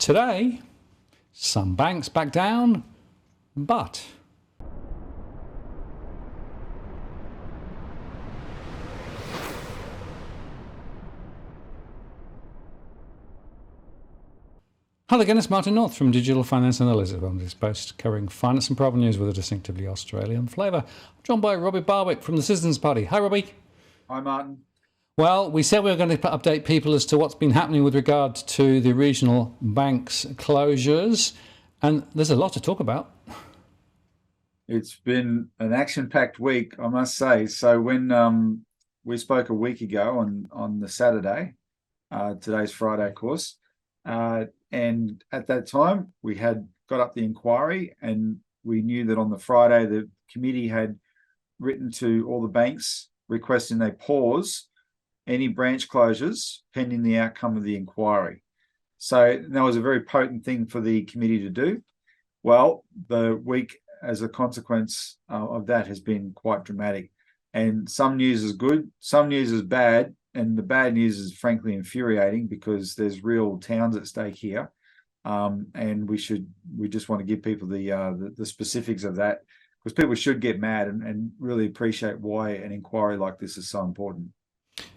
Today, some banks back down, but... Hello again, it's Martin North from Digital Finance Analysis on this post covering finance and property news with a distinctively Australian flavour. I'm joined by Robbie Barwick from the Citizens Party. Hi, Robbie. Hi, Martin. Well, we said we were going to update people as to what's been happening with regard to the regional banks' closures, and there's a lot to talk about. It's been an action-packed week, I must say. So when we spoke a week ago on the Saturday, today's Friday, of course, and at that time we had got up the inquiry, and we knew that on the Friday the committee had written to all the banks requesting they pause any branch closures pending the outcome of the inquiry. So that was a very potent thing for the committee to do. Well, the week as a consequence of that has been quite dramatic. And some news is good, some news is bad, and the bad news is frankly infuriating because there's real towns at stake here. And we just want to give people the specifics of that, because people should get mad and really appreciate why an inquiry like this is so important.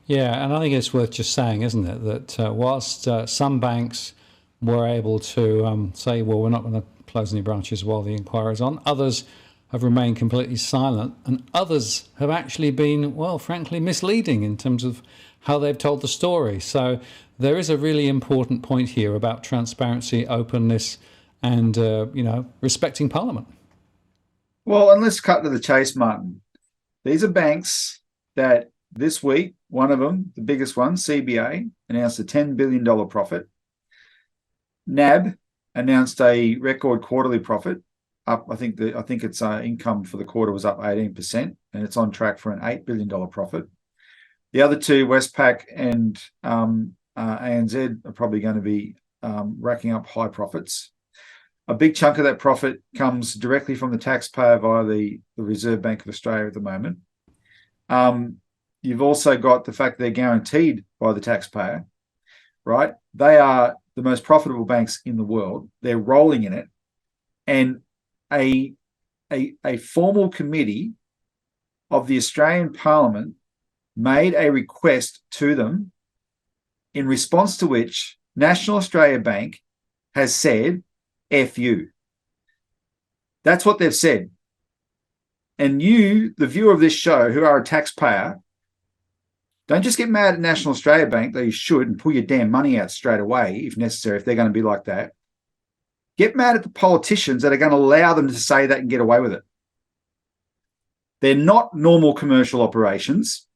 Yeah, and I think it's worth just saying, isn't it, that whilst some banks were able to say, well, we're not going to close any branches while the inquiry is on, others have remained completely silent, and others have actually been, well, frankly, misleading in terms of how they've told the story. So there is a really important point here about transparency, openness, and respecting Parliament. Well, and let's cut to the chase, Martin. These are banks that this week, one of them, the biggest one, CBA, announced a $10 billion profit. NAB announced a record quarterly profit. Up, I think its income for the quarter was up 18%, and it's on track for an $8 billion profit. The other two, Westpac and ANZ, are probably going to be racking up high profits. A big chunk of that profit comes directly from the taxpayer via the Reserve Bank of Australia at the moment. You've also got the fact they're guaranteed by the taxpayer, right? They are the most profitable banks in the world. They're rolling in it. And a formal committee of the Australian Parliament made a request to them, in response to which National Australia Bank has said, F you. That's what they've said. And you, the viewer of this show, who are a taxpayer, don't just get mad at National Australia Bank, though you should, and pull your damn money out straight away if necessary, if they're going to be like that. Get mad at the politicians that are going to allow them to say that and get away with it. They're not normal commercial operations.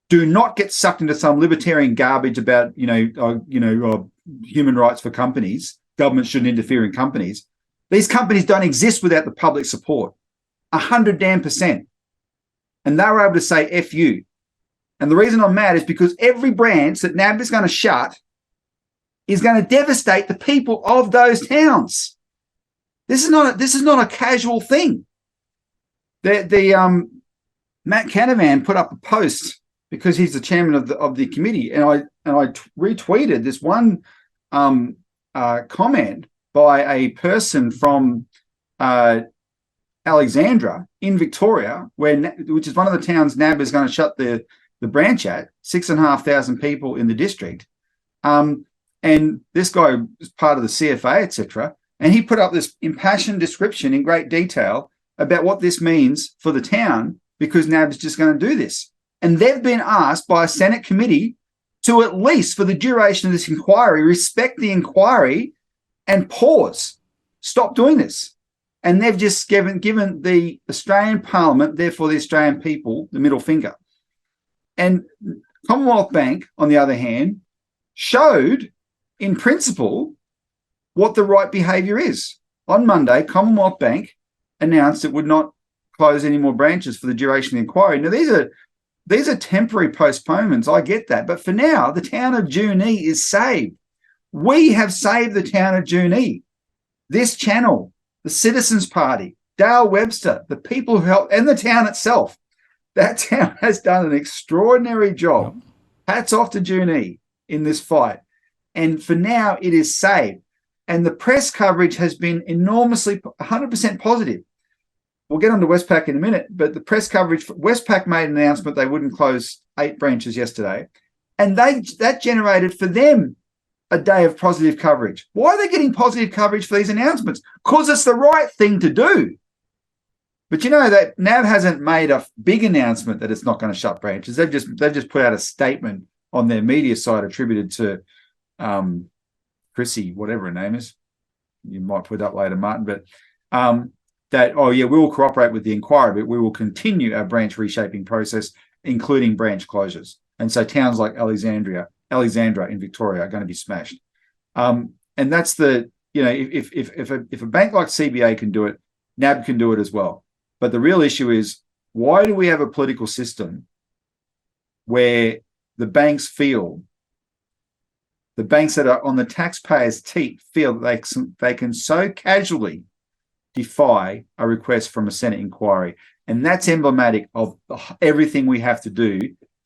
Do not get sucked into some libertarian garbage about, human rights for companies. Government shouldn't interfere in companies. These companies don't exist without the public support. 100%. And they were able to say F you. And the reason I'm mad is because every branch that NAB is going to shut is going to devastate the people of those towns. This is not a casual thing. Matt Canavan put up a post because he's the chairman of the committee, and I retweeted this one comment by a person from Alexandra in Victoria, which is one of the towns NAB is going to shut the branch at, 6,500 people in the district. And this guy is part of the CFA, etc. And he put up this impassioned description in great detail about what this means for the town, because NAB is just going to do this. And they've been asked by a Senate committee to, at least for the duration of this inquiry, respect the inquiry and pause. Stop doing this. And they've just given the Australian Parliament, therefore the Australian people, the middle finger. And Commonwealth Bank, on the other hand, showed in principle what the right behaviour is. On Monday, Commonwealth Bank announced it would not close any more branches for the duration of the inquiry. Now, these are temporary postponements. I get that. But for now, the town of Junee is saved. We have saved the town of Junee. This channel, the Citizens Party, Dale Webster, the people who helped, and the town itself. That town has done an extraordinary job. Hats off to Junee in this fight. And for now, it is saved. And the press coverage has been enormously 100% positive. We'll get on to Westpac in a minute, but the press coverage, Westpac made an announcement they wouldn't close 8 branches yesterday, and that generated for them a day of positive coverage. Why are they getting positive coverage for these announcements? Because it's the right thing to do. But you know that NAB hasn't made a big announcement that it's not going to shut branches. They've just put out a statement on their media site attributed to Chrissy, whatever her name is. You might put it up later, Martin, but that, oh yeah, we will cooperate with the inquiry, but we will continue our branch reshaping process, including branch closures. And so towns like Alexandra in Victoria are going to be smashed. And that's the, you know, if a bank like CBA can do it, NAB can do it as well. But the real issue is, why do we have a political system where the banks that are on the taxpayers' teat feel that they can so casually defy a request from a Senate inquiry? And that's emblematic of everything we have to do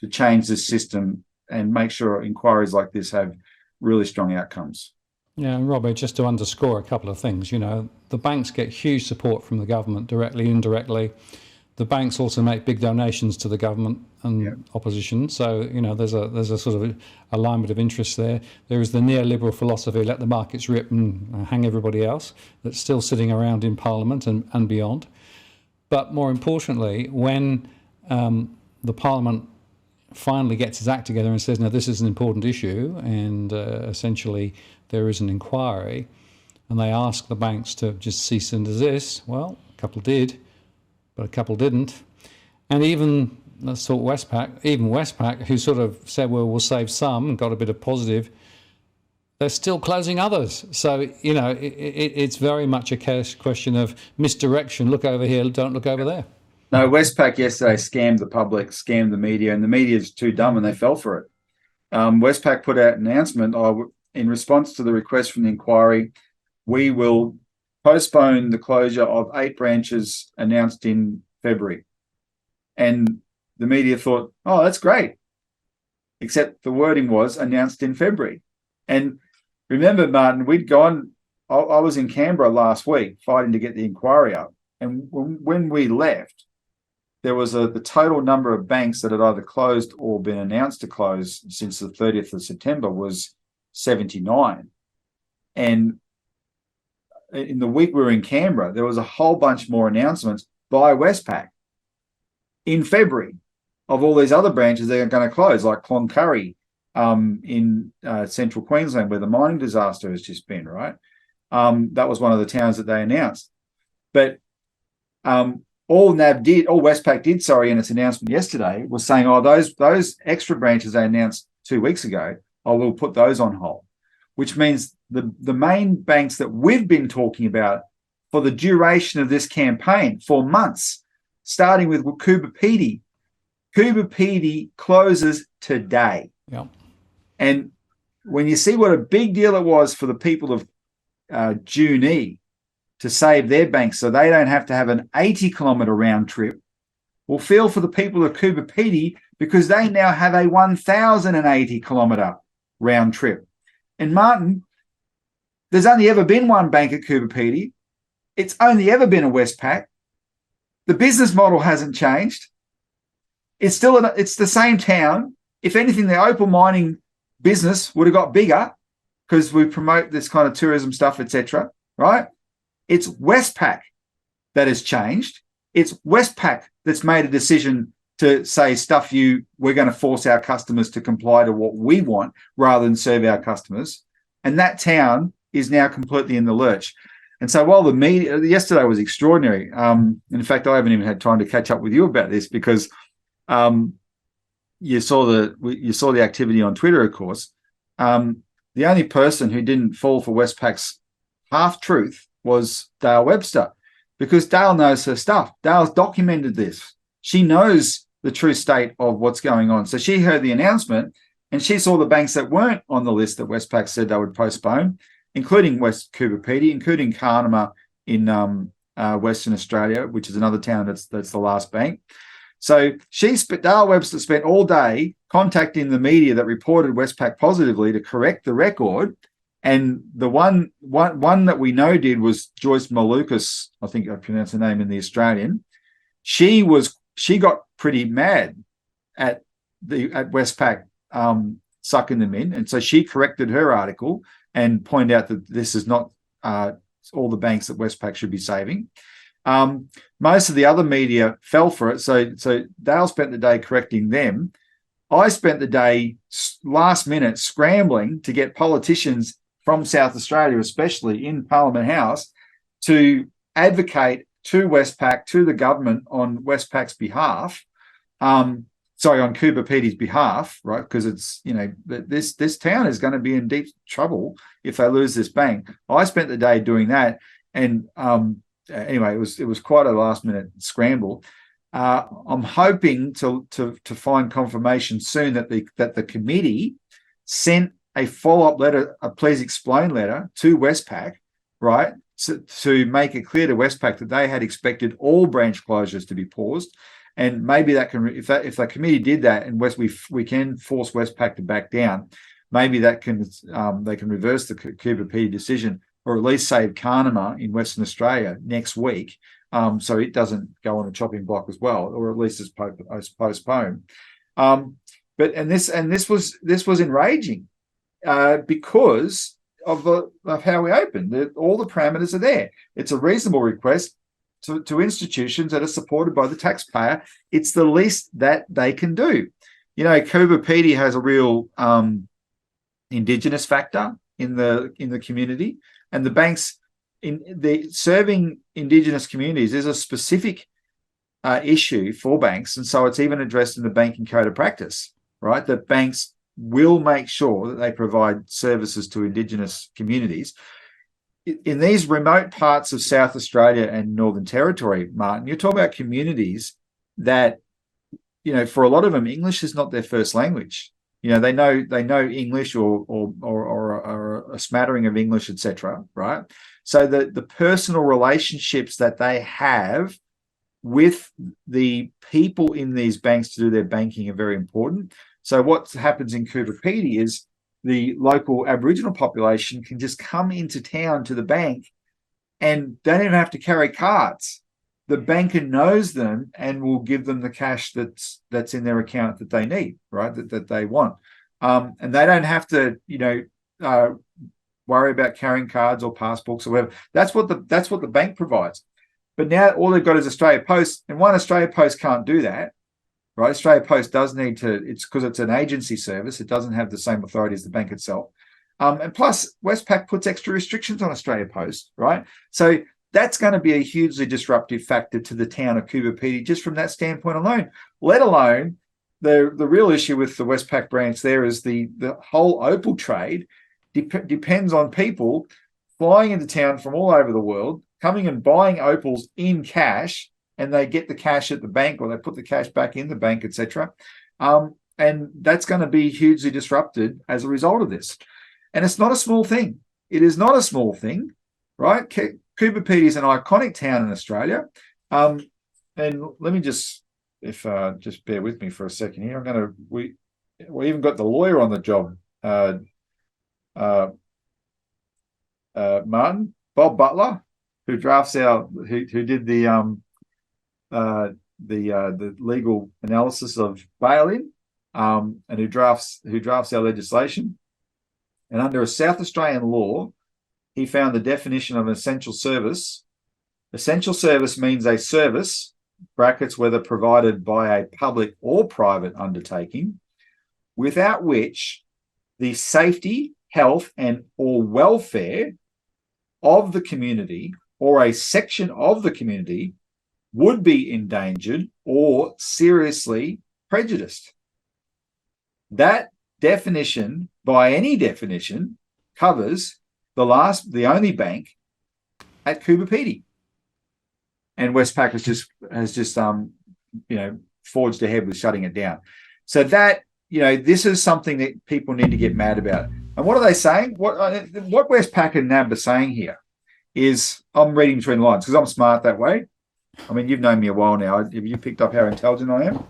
to change the system and make sure inquiries like this have really strong outcomes. Yeah, and Robbie, just to underscore a couple of things, you know, the banks get huge support from the government directly, indirectly. The banks also make big donations to the government and opposition. So, you know, there's a sort of alignment of interests there. There is the neoliberal philosophy, let the markets rip and hang everybody else, that's still sitting around in Parliament and beyond. But more importantly, when the Parliament finally gets its act together and says, no, this is an important issue, and essentially there is an inquiry, and they ask the banks to just cease and desist, well, a couple did, but a couple didn't. And even, let's talk Westpac, who sort of said, well, we'll save some and got a bit of positive, they're still closing others. So, you know, it's very much a question of misdirection. Look over here, don't look over there. No, Westpac yesterday scammed the public, scammed the media, and the media is too dumb and they fell for it. Westpac put out an announcement, in response to the request from the inquiry, we will postpone the closure of 8 branches announced in February. And the media thought, oh, that's great. Except the wording was announced in February. And remember, Martin, I was in Canberra last week fighting to get the inquiry up. And when we left, there was the total number of banks that had either closed or been announced to close since the 30th of September was 79. And in the week we were in Canberra, there was a whole bunch more announcements by Westpac in February of all these other branches that are going to close, like Cloncurry in central Queensland, where the mining disaster has just been, right? That was one of the towns that they announced. But all Westpac did, in its announcement yesterday, was saying, oh, those extra branches they announced 2 weeks ago, we'll put those on hold, which means the main banks that we've been talking about for the duration of this campaign, for months, starting with Coober Pedy closes today. Yeah. And when you see what a big deal it was for the people of Junee to save their banks so they don't have to have an 80-kilometre round trip, well, feel for the people of Coober Pedy because they now have a 1,080-kilometre round trip. And Martin, there's only ever been one bank at Coober Pedy. It's only ever been a Westpac. The business model hasn't changed. It's the same town. If anything, the opal mining business would have got bigger because we promote this kind of tourism stuff, etc. Right? It's Westpac that has changed. It's Westpac that's made a decision to say, stuff you, we're going to force our customers to comply to what we want rather than serve our customers. And that town is now completely in the lurch. And so while the media, yesterday was extraordinary. In fact, I haven't even had time to catch up with you about this because you saw the activity on Twitter, of course. The only person who didn't fall for Westpac's half-truth was Dale Webster, because Dale knows her stuff. Dale's documented this. She knows the true state of what's going on. So she heard the announcement and she saw the banks that weren't on the list that Westpac said they would postpone, including Coober Pedy, including Carnama in Western Australia, which is another town that's the last bank. So Dale Webster spent all day contacting the media that reported Westpac positively to correct the record. And the one that we know did was Joyce Malukas, I think I pronounced her name in the Australian. She got pretty mad at Westpac sucking them in, and so she corrected her article and pointed out that this is not all the banks that Westpac should be saving. Most of the other media fell for it, so Dale spent the day correcting them. I spent the day last minute scrambling to get politicians from South Australia, especially in Parliament House, to advocate to Westpac, to the government on Westpac's behalf, on Cooper Petey's behalf, right? Because it's, this town is going to be in deep trouble if they lose this bank. I spent the day doing that, and anyway, it was quite a last minute scramble. I'm hoping to find confirmation soon that the committee sent a follow-up letter, a please explain letter to Westpac, right, to make it clear to Westpac that they had expected all branch closures to be paused. And maybe that can, if the committee did that, and we can force Westpac to back down, maybe that can they can reverse the Cooper Petey decision, or at least save Carnama in Western Australia next week, so it doesn't go on a chopping block as well, or at least it's postponed. This was enraging because of how we opened. All the parameters are there. It's a reasonable request to institutions that are supported by the taxpayer. It's the least that they can do. Cooper Petey has a real Indigenous factor in the community, and the banks serving Indigenous communities is a specific issue for banks, and so it's even addressed in the banking code of practice, right? That banks will make sure that they provide services to Indigenous communities. In these remote parts of South Australia and Northern Territory, Martin, you're talking about communities that, for a lot of them, English is not their first language. They know English or a smattering of English, etc. Right? So the personal relationships that they have with the people in these banks to do their banking are very important. So what happens in Cooper Petey is the local Aboriginal population can just come into town to the bank and don't even have to carry cards. The banker knows them and will give them the cash that's in their account that they need, right? That they want. And they don't have to, worry about carrying cards or passbooks or whatever. That's what the bank provides. But now all they've got is Australia Post, and Australia Post can't do that. Right, Australia Post does need to. It's because it's an agency service. It doesn't have the same authority as the bank itself, and plus Westpac puts extra restrictions on Australia Post. Right, so that's going to be a hugely disruptive factor to the town of Cooper Petey just from that standpoint alone. Let alone the real issue with the Westpac branch there is the whole opal trade depends on people flying into town from all over the world, coming and buying opals in cash. And they get the cash at the bank, or they put the cash back in the bank, etc. And that's going to be hugely disrupted as a result of this. And it's not a small thing. It is not a small thing, right? Cooper Petey is an iconic town in Australia. And let me just bear with me for a second here. We even got the lawyer on the job, Martin, Bob Butler, who did the legal analysis of bail-in, and who drafts our legislation. And under a South Australian law, he found the definition of an essential service. Essential service means a service, brackets, whether provided by a public or private undertaking, without which the safety, health, and or welfare of the community or a section of the community would be endangered or seriously prejudiced. That definition, by any definition, covers the only bank at Cooper Petey. And Westpac has just forged ahead with shutting it down. So that, this is something that people need to get mad about. And what are they saying? What Westpac and NAB are saying here is, I'm reading between the lines because I'm smart that way. I mean, you've known me a while now. Have you picked up how intelligent I am?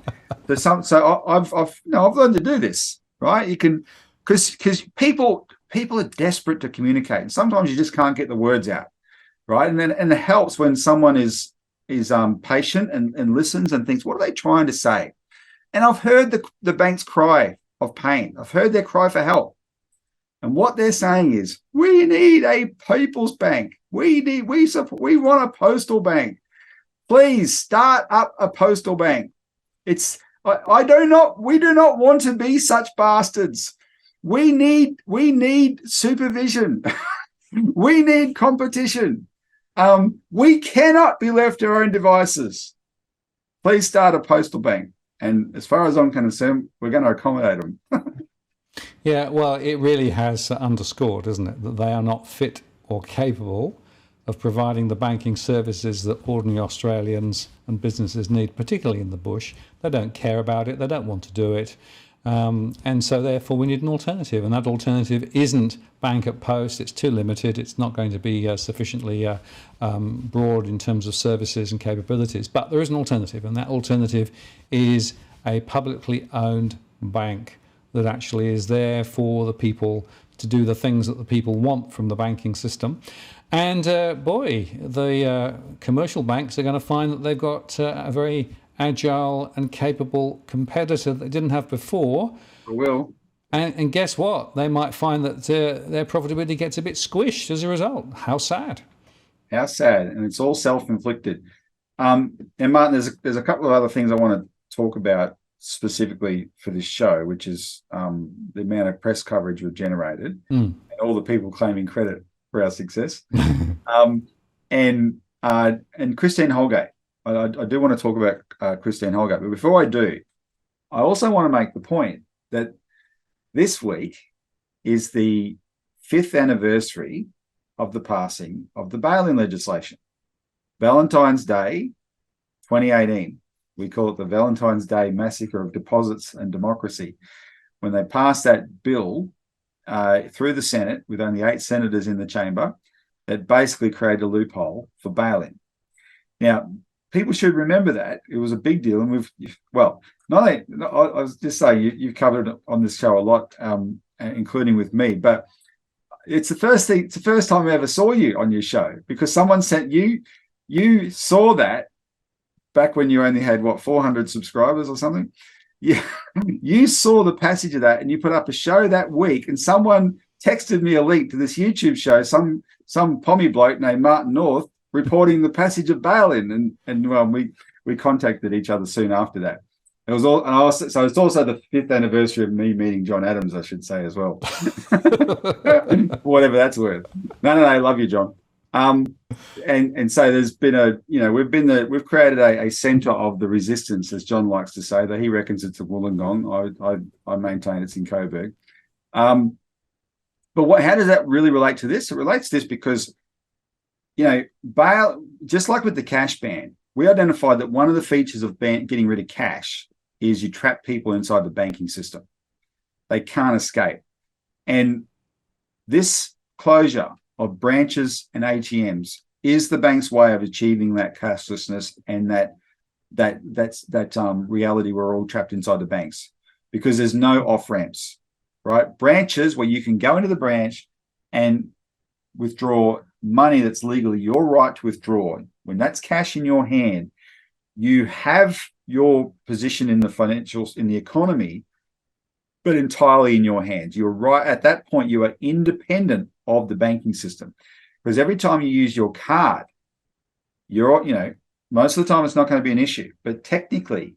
So I've learned to do this, right? You can, because people people are desperate to communicate, and sometimes you just can't get the words out, right? And it helps when someone is patient and listens and thinks, what are they trying to say? And I've heard the banks cry of pain. I've heard their cry for help. And what they're saying is, we need a people's bank. We want a postal bank. Please start up a postal bank. We do not want to be such bastards. We need supervision. We need competition. We cannot be left to our own devices. Please start a postal bank. And as far as I'm concerned, we're going to accommodate them. Yeah, well, it really has underscored, isn't it, that they are not fit or capable of providing the banking services that ordinary Australians and businesses need, particularly in the bush. They don't care about it. They don't want to do it. And so therefore we need an alternative. And that alternative isn't bank at post. It's too limited. It's not going to be sufficiently broad in terms of services and capabilities. But there is an alternative. And that alternative is a publicly owned bank that actually is there for the people to do the things that the people want from the banking system. And the commercial banks are going to find that they've got a very agile and capable competitor that they didn't have before. They will. And guess what? They might find that their profitability gets a bit squished as a result. How sad. How sad. And it's all self-inflicted. And Martin, there's a couple of other things I want to talk about specifically for this show, which is the amount of press coverage we've generated and all the people claiming credit for our success. And Christine Holgate. I do want to talk about Christine Holgate, but before I do, I also want to make the point that this week is the 5th anniversary of the passing of the bail-in legislation. Valentine's Day 2018. We call it the Valentine's Day Massacre of Deposits and Democracy. When they passed that bill through the Senate with only 8 senators in the chamber, that basically created a loophole for bail-in. Now, people should remember that. It was a big deal. And I was just saying, you've covered it on this show a lot, including with me, but it's the first time I ever saw you on your show, because someone sent you saw that back when you only had 400 subscribers or something. You saw the passage of that and you put up a show that week, and someone texted me a link to this YouTube show, some pommy bloke named Martin North reporting the passage of bail-in, and we contacted each other soon after that. It was so it's also the 5th anniversary of me meeting John Adams, I should say, as well. Whatever that's worth. No, I love you, John. And so there's been we've created a centre of the resistance, as John likes to say, that he reckons it's a Wollongong. I maintain it's in Coburg. But how does that really relate to this? It relates to this because, bail, just like with the cash ban, we identified that one of the features of getting rid of cash is you trap people inside the banking system. They can't escape. And this closure of branches and ATMs is the bank's way of achieving that cashlessness and that reality we're all trapped inside the banks, because there's no off ramps, right? Branches where you can go into the branch and withdraw money that's legally your right to withdraw. When that's cash in your hand, you have your position in the economy, but entirely in your hands. You're right at that point. You are independent of the banking system, because every time you use your card, most of the time it's not going to be an issue, but technically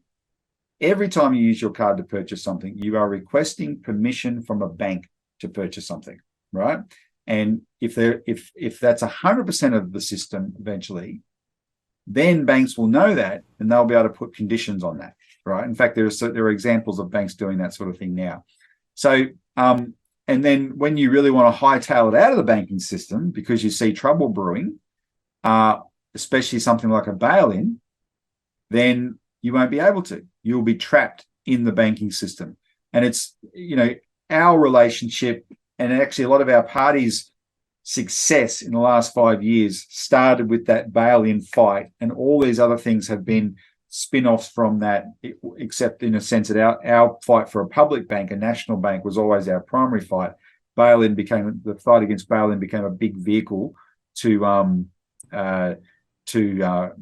every time you use your card to purchase something, you are requesting permission from a bank to purchase something, right? And if that's 100% of the system eventually, then banks will know that and they'll be able to put conditions on that, right? In fact, there are examples of banks doing that sort of thing now. So, and then when you really want to hightail it out of the banking system because you see trouble brewing, especially something like a bail-in, then you won't be able to. You'll be trapped in the banking system. And it's, our relationship, and actually a lot of our party's success in the last 5 years started with that bail-in fight, and all these other things have been spin-offs from that, except in a sense that our fight for a public bank, a national bank, was always our primary fight. the fight against bail-in became a big vehicle to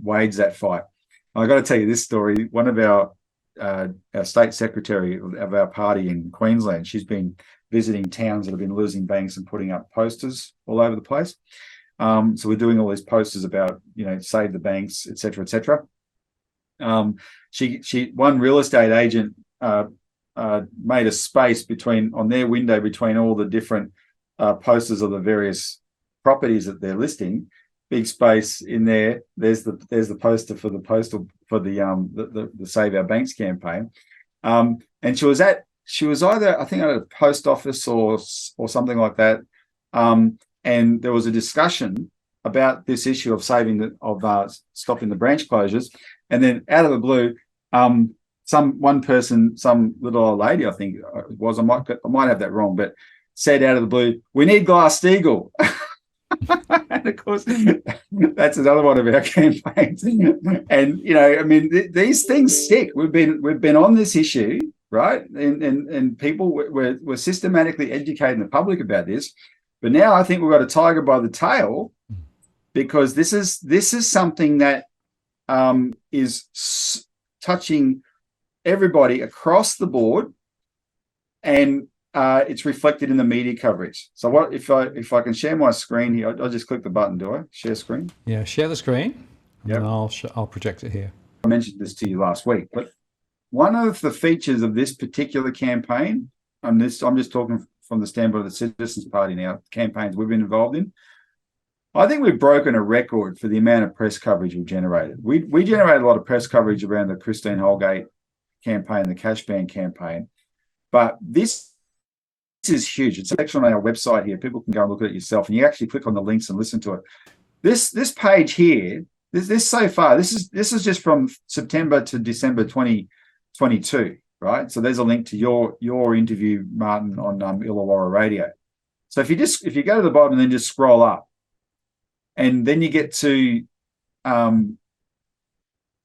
wage that fight. I got to tell you this story. One of our state secretary of our party in Queensland, she's been visiting towns that have been losing banks and putting up posters all over the place. So we're doing all these posters about, save the banks, et cetera, et cetera. One real estate agent made a space on their window between all the different posters of the various properties that they're listing. Big space in there. There's the poster for the Save Our Banks campaign. And she was either, I think, at a post office or something like that. And there was a discussion about this issue of stopping the branch closures. And then out of the blue, some little old lady, I think it was, I might have that wrong, but said out of the blue, "We need Glass-Steagall." And of course, that's another one of our campaigns. And these things stick. We've been on this issue, right? And people we're systematically educating the public about this. But now I think we've got a tiger by the tail, because this is something that is touching everybody across the board, and it's reflected in the media coverage. So what if I can share my screen here? I'll just click the button. Do I share screen? Yeah, share the screen. Yep. And I'll project it here. I mentioned this to you last week, but one of the features of this particular campaign, I'm just talking from the standpoint of the Citizens Party now, campaigns we've been involved in, I think we've broken a record for the amount of press coverage we've generated. We generated a lot of press coverage around the Christine Holgate campaign, the cash ban campaign, but this is huge. It's actually on our website here. People can go and look at it yourself, and you actually click on the links and listen to it. This page here, this so far, this is just from September to December 2022, right? So there's a link to your interview, Martin, on Illawarra Radio. So if you go to the bottom and then just scroll up, and then you get to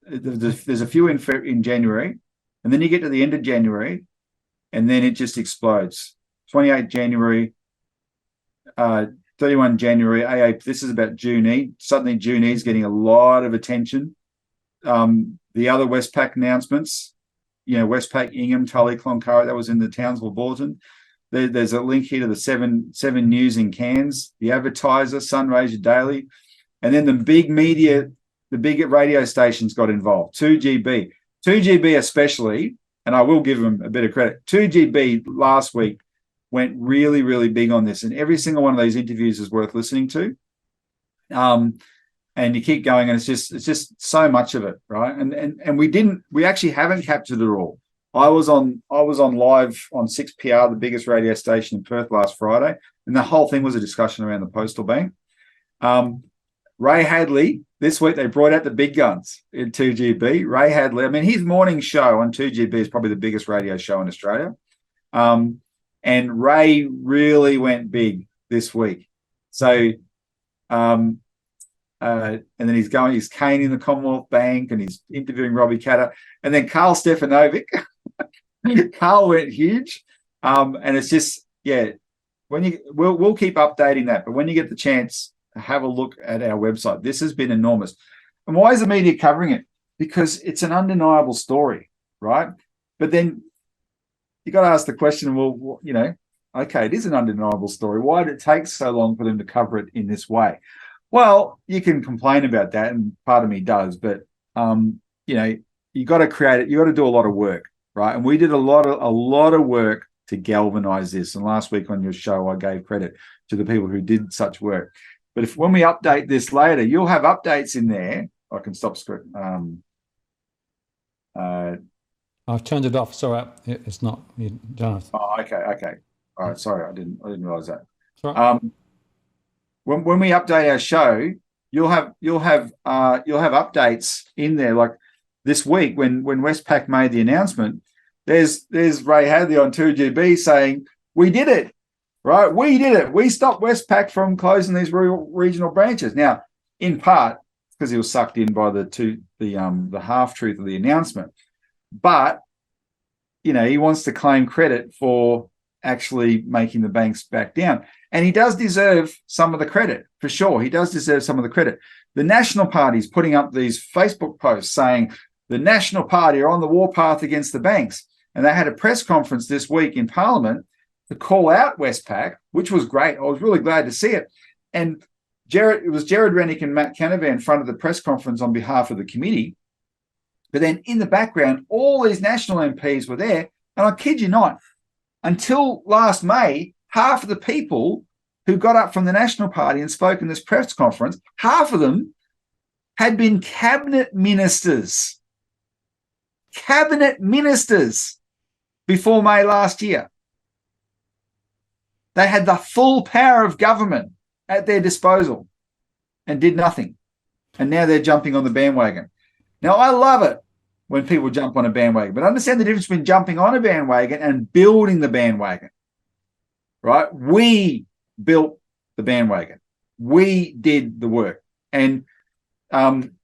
there's a few in January, and then you get to the end of January, and then it just explodes. 28 January, 31 January, AA, this is about Junee. Suddenly Junee is getting a lot of attention. The other Westpac announcements, Westpac, Ingham, Tully, Cloncurry, that was in the Townsville Bulletin. There's a link here to the seven news in Cairns, the Advertiser, Sunraysia Daily, and then the big media, the big radio stations got involved. 2GB especially, and I will give them a bit of credit. 2GB last week went really, really big on this, and every single one of these interviews is worth listening to. And you keep going, and it's just so much of it, right? And we actually haven't captured it all. I was on live on 6PR, the biggest radio station in Perth, last Friday, and the whole thing was a discussion around the postal bank. Ray Hadley, this week they brought out the big guns in 2GB. Ray Hadley, his morning show on 2GB is probably the biggest radio show in Australia. And Ray really went big this week. So, and then he's caning the Commonwealth Bank, and he's interviewing Robbie Catter, and then Carl Stefanovic. Carl went huge, and it's just we'll keep updating that. But when you get the chance, have a look at our website. This has been enormous. And why is the media covering it? Because it's an undeniable story, right? But then you got to ask the question, well, okay, it is an undeniable story. Why did it take so long for them to cover it in this way? Well, you can complain about that, and part of me does, but you got to create it. You got to do a lot of work, right? And we did a lot of work to galvanize this. And last week on your show, I gave credit to the people who did such work. But when we update this later, you'll have updates in there. I can stop screen. I've turned it off. Sorry, it's not. You don't have to. Oh, okay. All right. Sorry, I didn't realize that. Sorry. When we update our show, you'll have updates in there. Like this week, when Westpac made the announcement, there's Ray Hadley on 2GB saying, "We did it, right? We did it. We stopped Westpac from closing these regional branches." Now, in part because he was sucked in by the half truth of the announcement, but he wants to claim credit for actually making the banks back down. And he does deserve some of the credit, for sure. He does deserve some of the credit. The National Party's putting up these Facebook posts saying the National Party are on the warpath against the banks. And they had a press conference this week in Parliament to call out Westpac, which was great. I was really glad to see it. And it was Jared Rennick and Matt Canavan fronted the press conference on behalf of the committee. But then in the background, all these national MPs were there. And I kid you not, until last May, half of the people who got up from the National Party and spoke in this press conference, half of them had been cabinet ministers. Cabinet ministers before May last year. They had the full power of government at their disposal and did nothing. And now they're jumping on the bandwagon. Now, I love it when people jump on a bandwagon, but understand the difference between jumping on a bandwagon and building the bandwagon, right? We built the bandwagon. We did the work. And I'm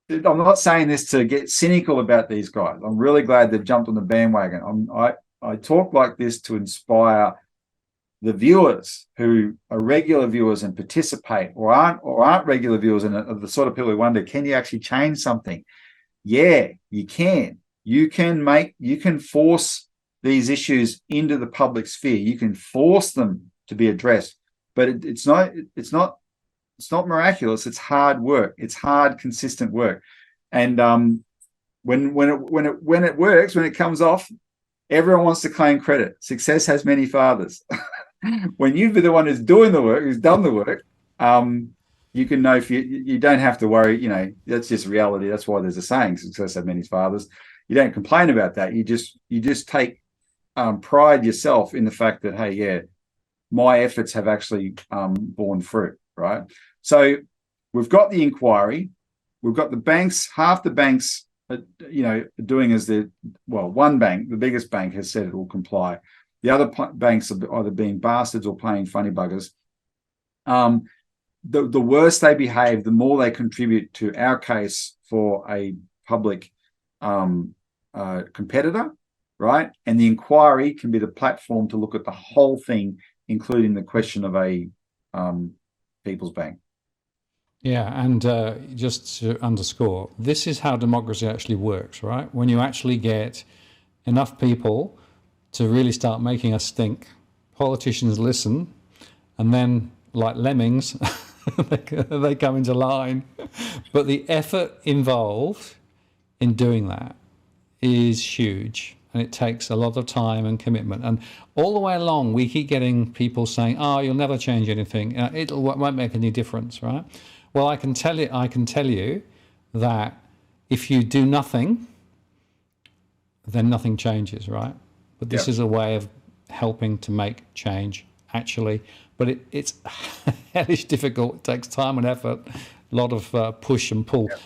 not saying this to get cynical about these guys. I'm really glad they've jumped on the bandwagon. I talk like this to inspire the viewers who are regular viewers and participate or aren't regular viewers and are the sort of people who wonder, can you actually change something? Yeah, you can. You can force these issues into the public sphere. You can force them to be addressed, but it's not miraculous. It's hard work. It's hard, consistent work. And when it works, when it comes off, everyone wants to claim credit. Success has many fathers. When you be the one who's doing the work, who's done the work, you can know if you don't have to worry. You know, that's just reality. That's why there's a saying, success has many fathers. You don't complain about that. You just take pride yourself in the fact that, hey, yeah, my efforts have actually borne fruit, right? So we've got the inquiry. We've got the banks, half the banks, doing as one bank, the biggest bank, has said it will comply. The other banks are either being bastards or playing funny buggers. The worse they behave, the more they contribute to our case for a public competitor, right? And the inquiry can be the platform to look at the whole thing, including the question of a people's bank. Yeah, and just to underscore, this is how democracy actually works, right? When you actually get enough people to really start making us think, politicians listen, and then, like lemmings, they come into line. But the effort involved in doing that is huge, and it takes a lot of time and commitment. And all the way along, we keep getting people saying, "Oh, you'll never change anything. It won't make any difference," right? Well, I can tell you that if you do nothing, then nothing changes, right? But this is a way of helping to make change, actually. But it's hellish difficult. It takes time and effort, a lot of push and pull. Yep.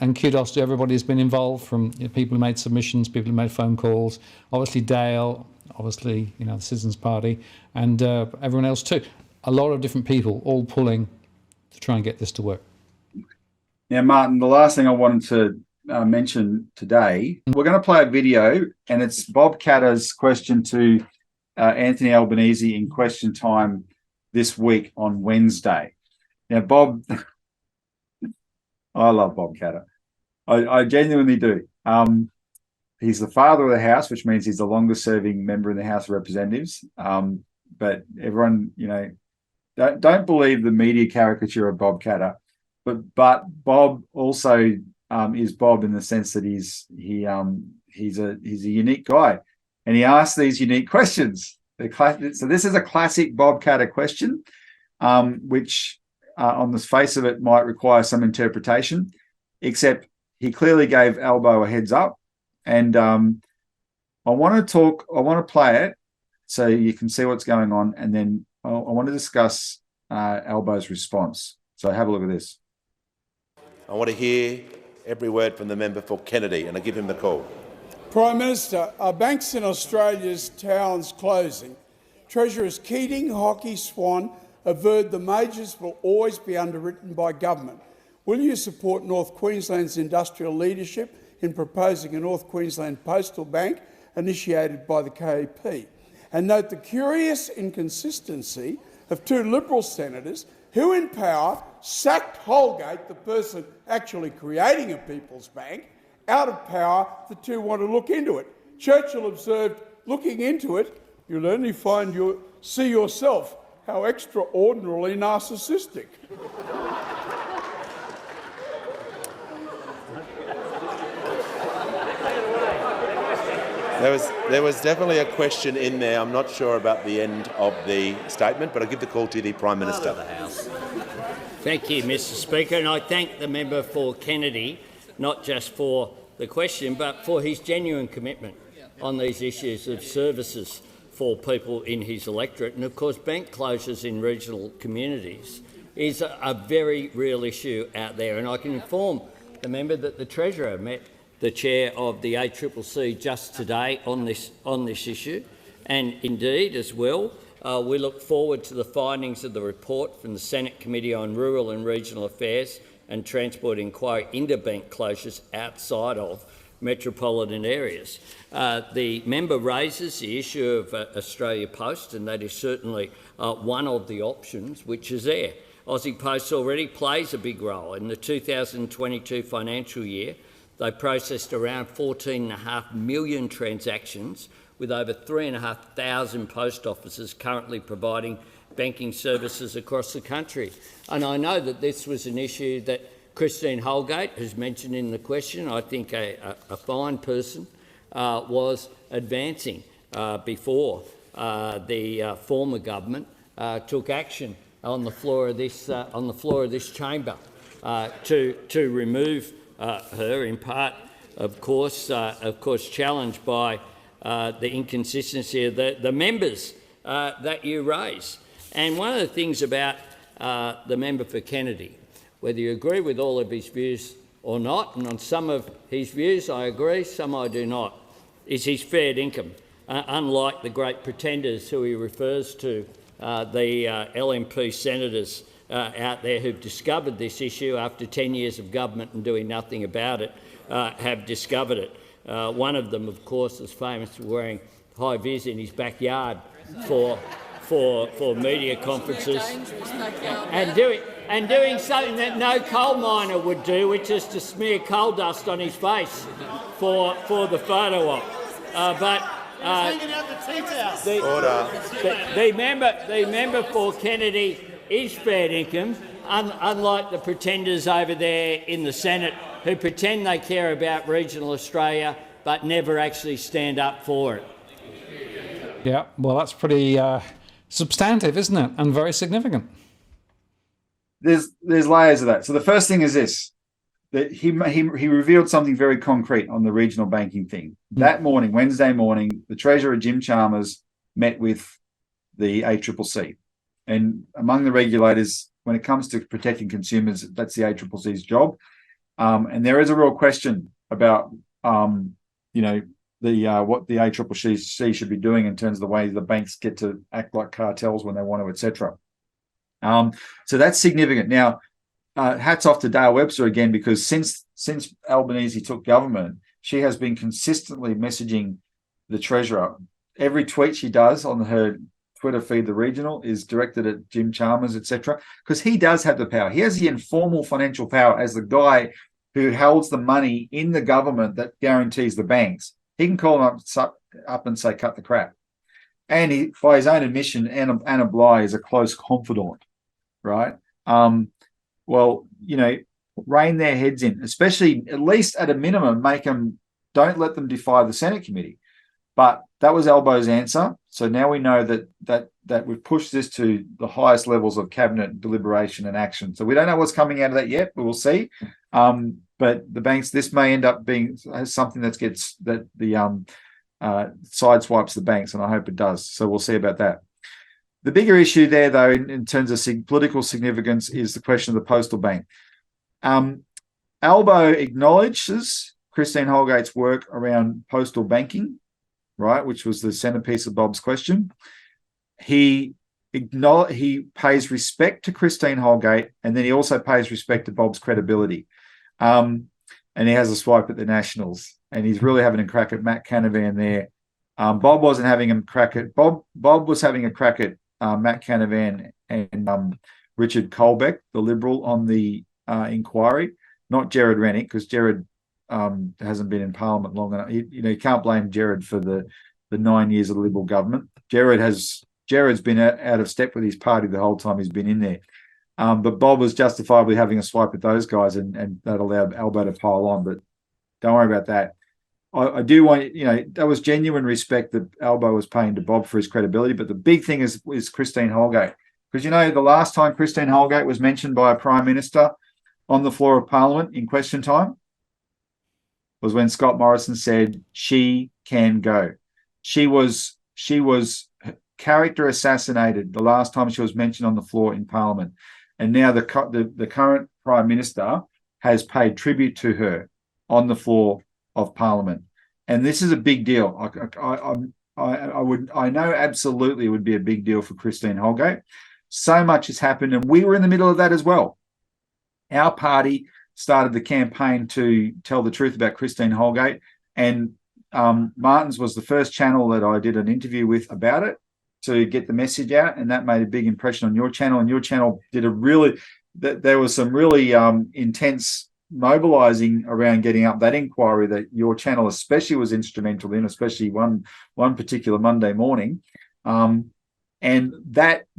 And kudos to everybody who's been involved, from people who made submissions, people who made phone calls, obviously Dale, obviously the Citizens Party, and everyone else too. A lot of different people all pulling to try and get this to work. Now, Martin, the last thing I wanted to mention today, we're going to play a video, and it's Bob Katter's question to Anthony Albanese in question time this week on Wednesday. Now, Bob, I love Bob Katter. I genuinely do. He's the father of the House, which means he's the longest serving member in the House of Representatives. But everyone, don't believe the media caricature of Bob Katter. But Bob also is Bob in the sense that he's a unique guy, and he asks these unique questions. So this is a classic Bob Katter question, which on the face of it might require some interpretation, except he clearly gave Albo a heads up. And I want to play it so you can see what's going on, and then I want to discuss Albo's response. So have a look at this. I want to hear every word from the member for Kennedy, and I give him the call. Prime Minister, are banks in Australia's towns closing? Treasurers Keating, Hockey, Swan averred the majors will always be underwritten by government. Will you support North Queensland's industrial leadership in proposing a North Queensland postal bank initiated by the KP? and note the curious inconsistency of two Liberal senators who in power sacked Holgate, the person actually creating a people's bank. Out of power, the two want to look into it. Churchill observed, looking into it, you'll only see yourself how extraordinarily narcissistic. There was definitely a question in there. I'm not sure about the end of the statement, but I'll give the call to the Prime Minister. Thank you, Mr Speaker, and I thank the member for Kennedy, not just for the question, but for his genuine commitment on these issues of services for people in his electorate. And of course, bank closures in regional communities is a very real issue out there. And I can inform the member that the Treasurer met the chair of the ACCC just today on this issue, and indeed as well, we look forward to the findings of the report from the Senate Committee on Rural and Regional Affairs and Transport inquiry into bank closures outside of metropolitan areas. The member raises the issue of Australia Post, and that is certainly one of the options which is there. Aussie Post already plays a big role. In the 2022 financial year, they processed around 14.5 million transactions, with over 3,500 post offices currently providing banking services across the country. And I know that this was an issue that Christine Holgate has mentioned in the question. I think a fine person was advancing before the former government took action on the floor of this chamber to remove her, in part, of course, challenged by the inconsistency of the members that you raise. And one of the things about the member for Kennedy, whether you agree with all of his views or not, and on some of his views I agree, some I do not, is his fair income. Unlike the great pretenders who he refers to, the LNP senators out there who've discovered this issue after 10 years of government and doing nothing about it, have discovered it. One of them, of course, is famous for wearing high-vis in his backyard for media conferences and doing something that no coal miner would do, which is to smear coal dust on his face for the photo op. The member for Kennedy is fair income, unlike the pretenders over there in the Senate who pretend they care about regional Australia but never actually stand up for it. Yeah, well, that's pretty substantive, isn't it? And very significant. There's layers of that. So the first thing is this, that he revealed something very concrete on the regional banking thing. That morning, Wednesday morning, the Treasurer, Jim Chalmers, met with the ACCC. And among the regulators, when it comes to protecting consumers, that's the ACCC's job. And there is a real question about, what the ACCC should be doing in terms of the way the banks get to act like cartels when they want to, etc. So that's significant. Now, hats off to Dale Webster again, because since Albanese took government, she has been consistently messaging the Treasurer. Every tweet she does on her Twitter feed, the regional, is directed at Jim Chalmers, etc., because he does have the power. He has the informal financial power as the guy who holds the money in the government that guarantees the banks. He can call them up and say, cut the crap. And he, by his own admission, Anna Bligh is a close confidant, right? Rein their heads in, especially at least at a minimum, don't let them defy the Senate committee. But that was Albo's answer. So now we know that we've pushed this to the highest levels of cabinet deliberation and action. So we don't know what's coming out of that yet, but we'll see. But the banks, this may end up being something that sideswipes the banks, and I hope it does. So we'll see about that. The bigger issue there, though, in terms of political significance, is the question of the postal bank. Albo acknowledges Christine Holgate's work around postal banking, right, which was the centerpiece of Bob's question. He pays respect to Christine Holgate, and then he also pays respect to Bob's credibility. And he has a swipe at the Nationals, and he's really having a crack at Matt Canavan there Bob wasn't having a crack at Bob. Bob was having a crack at Matt Canavan and Richard Colbeck, the Liberal, on the inquiry, not Jared Rennick, because Jared hasn't been in Parliament long enough. You can't blame Jared for the 9 years of the Liberal government. Jared's been out of step with his party the whole time he's been in there. But Bob was justifiably having a swipe at those guys, and that allowed Albo to pile on. But don't worry about that. I do want, that was genuine respect that Albo was paying to Bob for his credibility. But the big thing is Christine Holgate. Because, the last time Christine Holgate was mentioned by a Prime Minister on the floor of Parliament in question time was when Scott Morrison said she can go. She was character assassinated the last time she was mentioned on the floor in Parliament. And now the current Prime Minister has paid tribute to her on the floor of Parliament. And this is a big deal. I know absolutely it would be a big deal for Christine Holgate. So much has happened, and we were in the middle of that as well. Our party started the campaign to tell the truth about Christine Holgate, and Martin's was the first channel that I did an interview with about it to get the message out, and that made a big impression on your channel. And your channel did there was some really intense mobilizing around getting up that inquiry that your channel especially was instrumental in, especially one particular Monday morning. And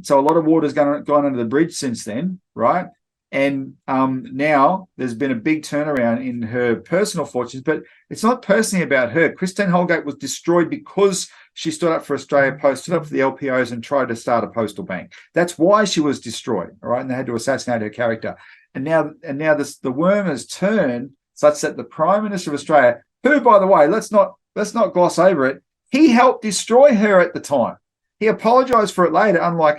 so a lot of water's gone under the bridge since then, right? And now there's been a big turnaround in her personal fortunes, but it's not personally about her. Christine Holgate was destroyed because she stood up for Australia Post, stood up for the LPOs, and tried to start a postal bank. That's why she was destroyed, all right? And they had to assassinate her character. And now the worm has turned such that the Prime Minister of Australia, who, by the way, let's not gloss over it, he helped destroy her at the time. He apologised for it later, unlike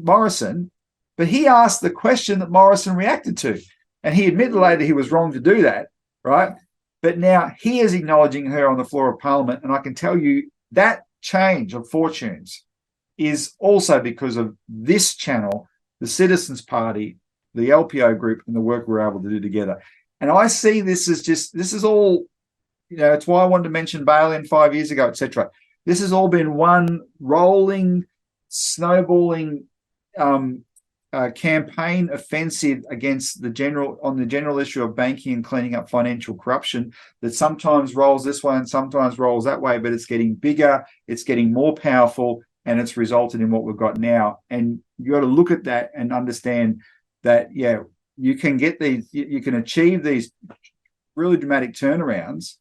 Morrison, but he asked the question that Morrison reacted to. And he admitted later he was wrong to do that, right? But now he is acknowledging her on the floor of Parliament. And I can tell you that change of fortunes is also because of this channel, the Citizens Party, the LPO group, and the work we're able to do together. And I see this is all, it's why I wanted to mention Bailey 5 years ago, etc. This has all been one rolling, snowballing campaign offensive against the general issue of banking and cleaning up financial corruption that sometimes rolls this way and sometimes rolls that way, but it's getting bigger, it's getting more powerful, and it's resulted in what we've got now. And you got to look at that and understand that, you can get these, you can achieve these really dramatic turnarounds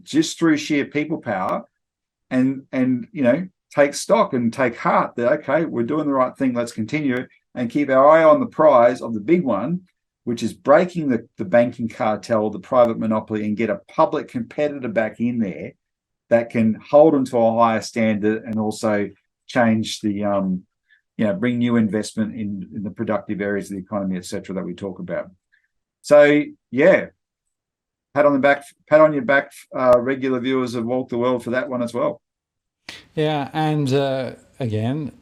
just through sheer people power, and take stock and take heart that, okay, we're doing the right thing, let's continue and keep our eye on the prize of the big one, which is breaking the banking cartel, the private monopoly, and get a public competitor back in there that can hold them to a higher standard and also change the, bring new investment in the productive areas of the economy, et cetera, that we talk about. So, pat on your back, regular viewers of Walk the World, for that one as well. Yeah, and again,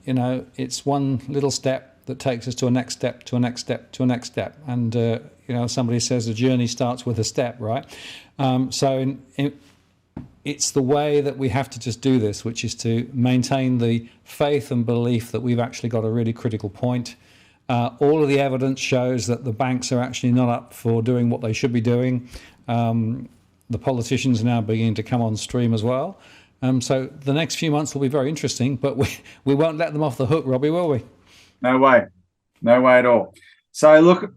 it's one little step that takes us to a next step, to a next step, to a next step. And, somebody says the journey starts with a step, right? It's the way that we have to just do this, which is to maintain the faith and belief that we've actually got a really critical point. All of the evidence shows that the banks are actually not up for doing what they should be doing. The politicians are now beginning to come on stream as well. So the next few months will be very interesting, but we won't let them off the hook, Robbie, will we? No way at all. So look,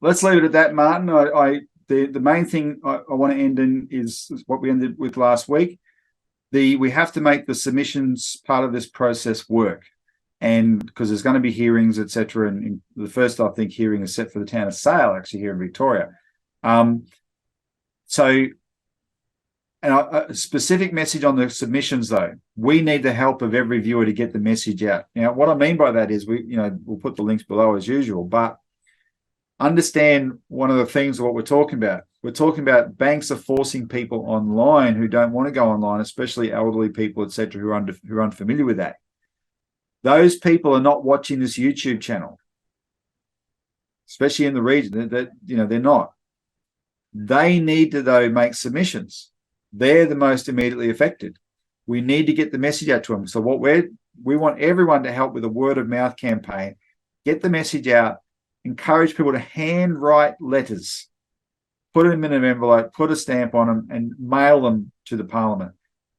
let's leave it at that, Martin. The main thing I want to end in is what we ended with last week. We have to make the submissions part of this process work, and because there's going to be hearings, etc. And the first, I think, hearing is set for the town of Sale, actually, here in Victoria. And a specific message on the submissions, though. We need the help of every viewer to get the message out. Now, what I mean by that is we'll put the links below as usual, but understand one of the things of what we're talking about. We're talking about banks are forcing people online who don't want to go online, especially elderly people, etc., who are unfamiliar with that. Those people are not watching this YouTube channel, especially in the region. They're not. They need to, though, make submissions. They're the most immediately affected. We need to get the message out to them. So we want everyone to help with a word of mouth campaign, get the message out, encourage people to handwrite letters, put them in an envelope, put a stamp on them, and mail them to the Parliament.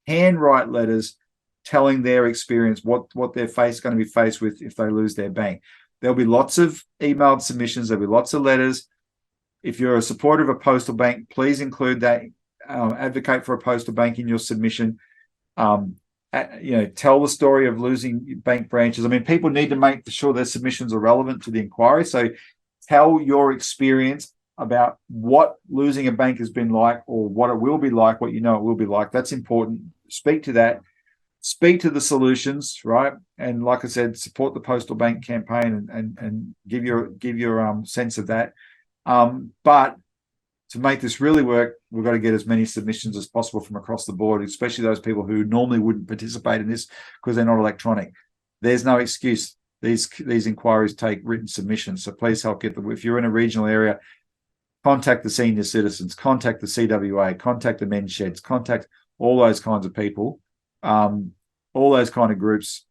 Handwrite letters telling their experience, what they're going to be faced with if they lose their bank. There'll be lots of emailed submissions. There'll be lots of letters. If you're a supporter of a postal bank, please include that. Advocate for a postal bank in your submission. Tell the story of losing bank branches. I mean, people need to make sure their submissions are relevant to the inquiry. So tell your experience about what losing a bank has been like, or what it will be like, what you know it will be like. That's important. Speak to that. Speak to the solutions, right? And like I said, support the postal bank campaign and give your sense of that. But to make this really work, we've got to get as many submissions as possible from across the board, especially those people who normally wouldn't participate in this because they're not electronic. There's no excuse. These inquiries take written submissions, so please help get them. If you're in a regional area, contact the senior citizens, contact the CWA, contact the men's sheds, contact all those kinds of people, all those kind of groups,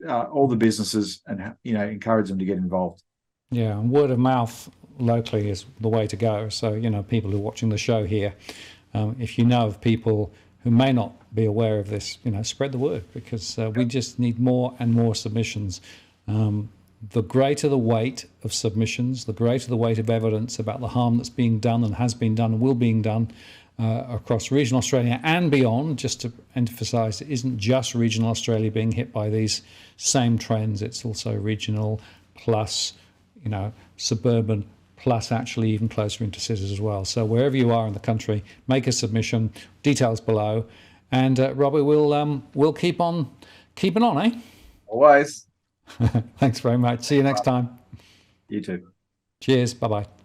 all the businesses, and encourage them to get involved. Yeah, and word of mouth locally is the way to go. So, people who are watching the show here, if you know of people who may not be aware of this, spread the word, because we just need more and more submissions. The greater the weight of submissions, the greater the weight of evidence about the harm that's being done and has been done and will being done across regional Australia and beyond. Just to emphasise, it isn't just regional Australia being hit by these same trends. It's also regional plus, suburban plus actually even closer into cities as well. So wherever you are in the country, make a submission. Details below. And Robbie, we'll keep on keeping on, eh? Always. Thanks very much. See you next time. You too. Cheers. Bye-bye.